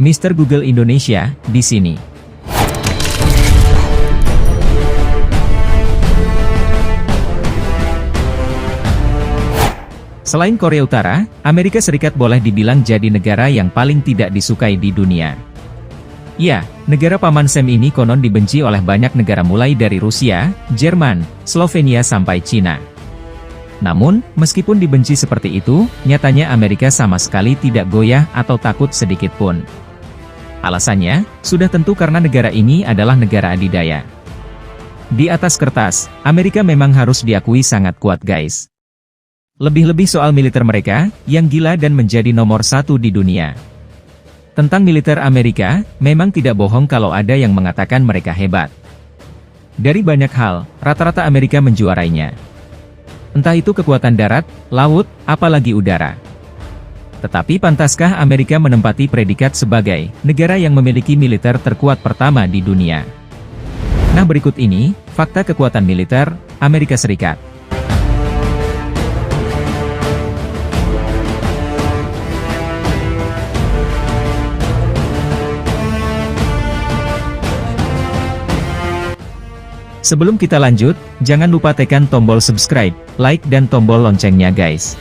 Mr. Google Indonesia, di sini. Selain Korea Utara, Amerika Serikat boleh dibilang jadi negara yang paling tidak disukai di dunia. Ya, negara Paman Sam ini konon dibenci oleh banyak negara mulai dari Rusia, Jerman, Slovenia sampai Cina. Namun, meskipun dibenci seperti itu, nyatanya Amerika sama sekali tidak goyah atau takut sedikit pun. Alasannya, sudah tentu karena negara ini adalah negara adidaya. Di atas kertas, Amerika memang harus diakui sangat kuat guys. Lebih-lebih soal militer mereka, yang gila dan menjadi nomor satu di dunia. Tentang militer Amerika, memang tidak bohong kalau ada yang mengatakan mereka hebat. Dari banyak hal, rata-rata Amerika menjuarainya. Entah itu kekuatan darat, laut, apalagi udara. Tetapi pantaskah Amerika menempati predikat sebagai negara yang memiliki militer terkuat pertama di dunia? Nah berikut ini, fakta kekuatan militer Amerika Serikat. Sebelum kita lanjut, jangan lupa tekan tombol subscribe, like dan tombol loncengnya guys.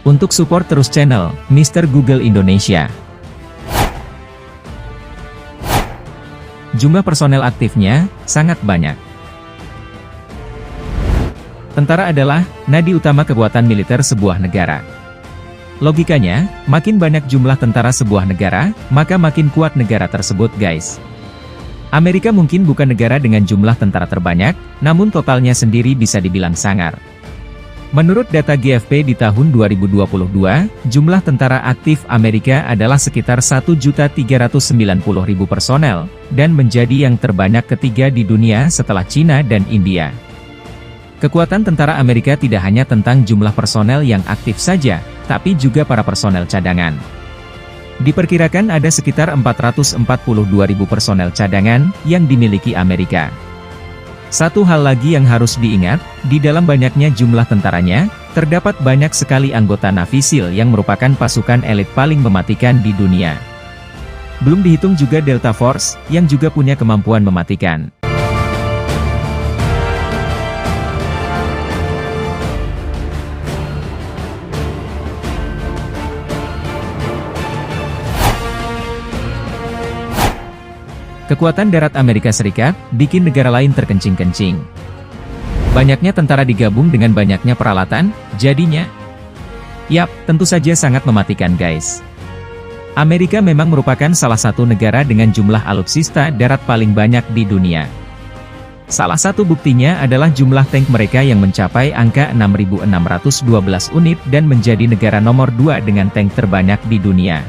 Untuk support terus channel Mr. Google Indonesia. Jumlah personel aktifnya sangat banyak. Tentara adalah nadi utama kekuatan militer sebuah negara. Logikanya, makin banyak jumlah tentara sebuah negara, maka makin kuat negara tersebut guys. Amerika mungkin bukan negara dengan jumlah tentara terbanyak, namun totalnya sendiri bisa dibilang sangar. Menurut data GFP di tahun 2022, jumlah tentara aktif Amerika adalah sekitar 1.390.000 personel, dan menjadi yang terbanyak ketiga di dunia setelah Cina dan India. Kekuatan tentara Amerika tidak hanya tentang jumlah personel yang aktif saja, tapi juga para personel cadangan. Diperkirakan ada sekitar 442.000 personel cadangan yang dimiliki Amerika. Satu hal lagi yang harus diingat, di dalam banyaknya jumlah tentaranya, terdapat banyak sekali anggota Navy SEAL yang merupakan pasukan elit paling mematikan di dunia. Belum dihitung juga Delta Force, yang juga punya kemampuan mematikan. Kekuatan darat Amerika Serikat bikin negara lain terkencing-kencing. Banyaknya tentara digabung dengan banyaknya peralatan, jadinya, yap, tentu saja sangat mematikan guys. Amerika memang merupakan salah satu negara dengan jumlah alutsista darat paling banyak di dunia. Salah satu buktinya adalah jumlah tank mereka yang mencapai angka 6.612 unit dan menjadi negara nomor 2 dengan tank terbanyak di dunia.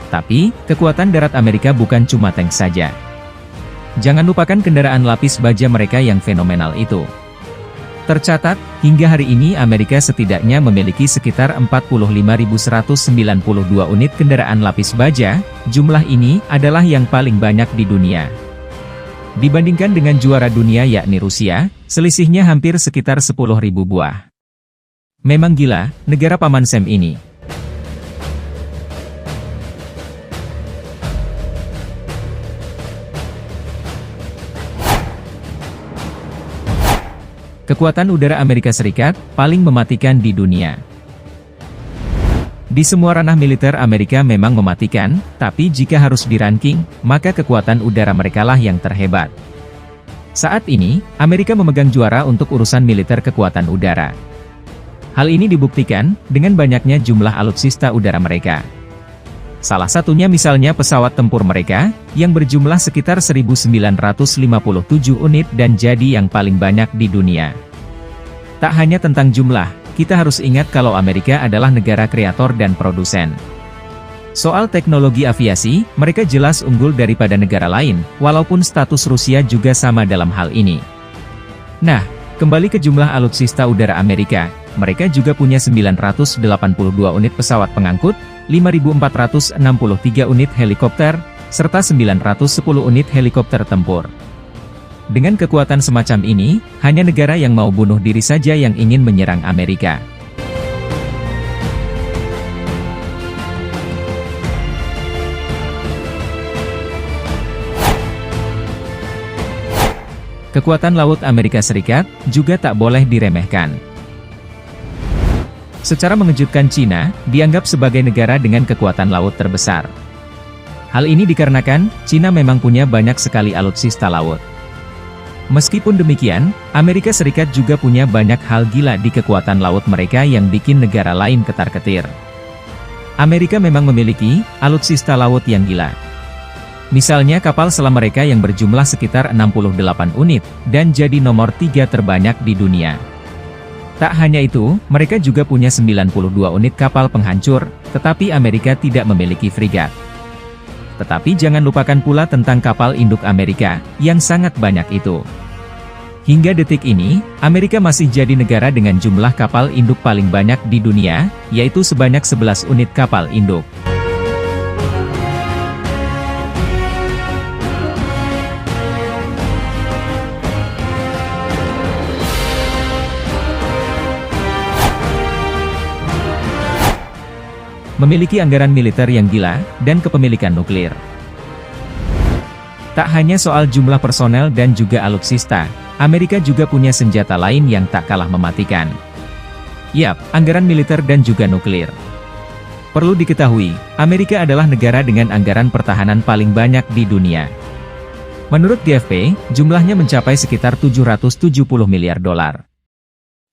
Tapi, kekuatan darat Amerika bukan cuma tank saja. Jangan lupakan kendaraan lapis baja mereka yang fenomenal itu. Tercatat, hingga hari ini Amerika setidaknya memiliki sekitar 45.192 unit kendaraan lapis baja, jumlah ini adalah yang paling banyak di dunia. Dibandingkan dengan juara dunia yakni Rusia, selisihnya hampir sekitar 10.000 buah. Memang gila, negara Paman Sam ini. Kekuatan udara Amerika Serikat paling mematikan di dunia. Di semua ranah militer Amerika memang mematikan, tapi jika harus di-ranking, maka kekuatan udara merekalah yang terhebat. Saat ini, Amerika memegang juara untuk urusan militer kekuatan udara. Hal ini dibuktikan dengan banyaknya jumlah alutsista udara mereka. Salah satunya misalnya pesawat tempur mereka, yang berjumlah sekitar 1.957 unit dan jadi yang paling banyak di dunia. Tak hanya tentang jumlah, kita harus ingat kalau Amerika adalah negara kreator dan produsen. Soal teknologi aviasi, mereka jelas unggul daripada negara lain, walaupun status Rusia juga sama dalam hal ini. Nah, kembali ke jumlah alutsista udara Amerika, mereka juga punya 982 unit pesawat pengangkut, 5.463 unit helikopter, serta 910 unit helikopter tempur. Dengan kekuatan semacam ini, hanya negara yang mau bunuh diri saja yang ingin menyerang Amerika. Kekuatan laut Amerika Serikat juga tak boleh diremehkan. Secara mengejutkan, Cina dianggap sebagai negara dengan kekuatan laut terbesar. Hal ini dikarenakan Cina memang punya banyak sekali alutsista laut. Meskipun demikian, Amerika Serikat juga punya banyak hal gila di kekuatan laut mereka yang bikin negara lain ketar-ketir. Amerika memang memiliki alutsista laut yang gila. Misalnya kapal selam mereka yang berjumlah sekitar 68 unit, dan jadi nomor 3 terbanyak di dunia. Tak hanya itu, mereka juga punya 92 unit kapal penghancur, tetapi Amerika tidak memiliki frigat. Tetapi jangan lupakan pula tentang kapal induk Amerika, yang sangat banyak itu. Hingga detik ini, Amerika masih jadi negara dengan jumlah kapal induk paling banyak di dunia, yaitu sebanyak 11 unit kapal induk. Memiliki anggaran militer yang gila, dan kepemilikan nuklir. Tak hanya soal jumlah personel dan juga alutsista, Amerika juga punya senjata lain yang tak kalah mematikan. Yap, anggaran militer dan juga nuklir. Perlu diketahui, Amerika adalah negara dengan anggaran pertahanan paling banyak di dunia. Menurut GFP, jumlahnya mencapai sekitar 770 miliar dolar.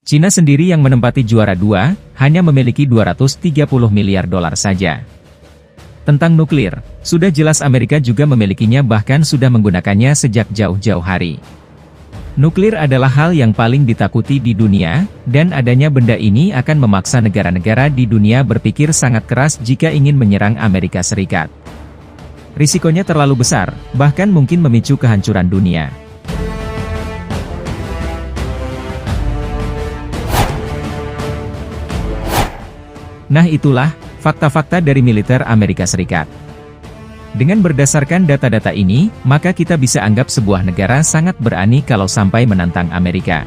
Cina sendiri yang menempati juara 2, hanya memiliki 230 miliar dolar saja. Tentang nuklir, sudah jelas Amerika juga memilikinya, bahkan sudah menggunakannya sejak jauh-jauh hari. Nuklir adalah hal yang paling ditakuti di dunia, dan adanya benda ini akan memaksa negara-negara di dunia berpikir sangat keras jika ingin menyerang Amerika Serikat. Risikonya terlalu besar, bahkan mungkin memicu kehancuran dunia. Nah, itulah fakta-fakta dari militer Amerika Serikat. Dengan berdasarkan data-data ini, maka kita bisa anggap sebuah negara sangat berani kalau sampai menantang Amerika.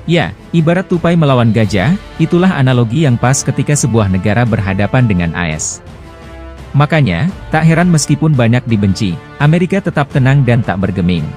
Ya, ibarat tupai melawan gajah, itulah analogi yang pas ketika sebuah negara berhadapan dengan AS. Makanya, tak heran meskipun banyak dibenci, Amerika tetap tenang dan tak bergeming.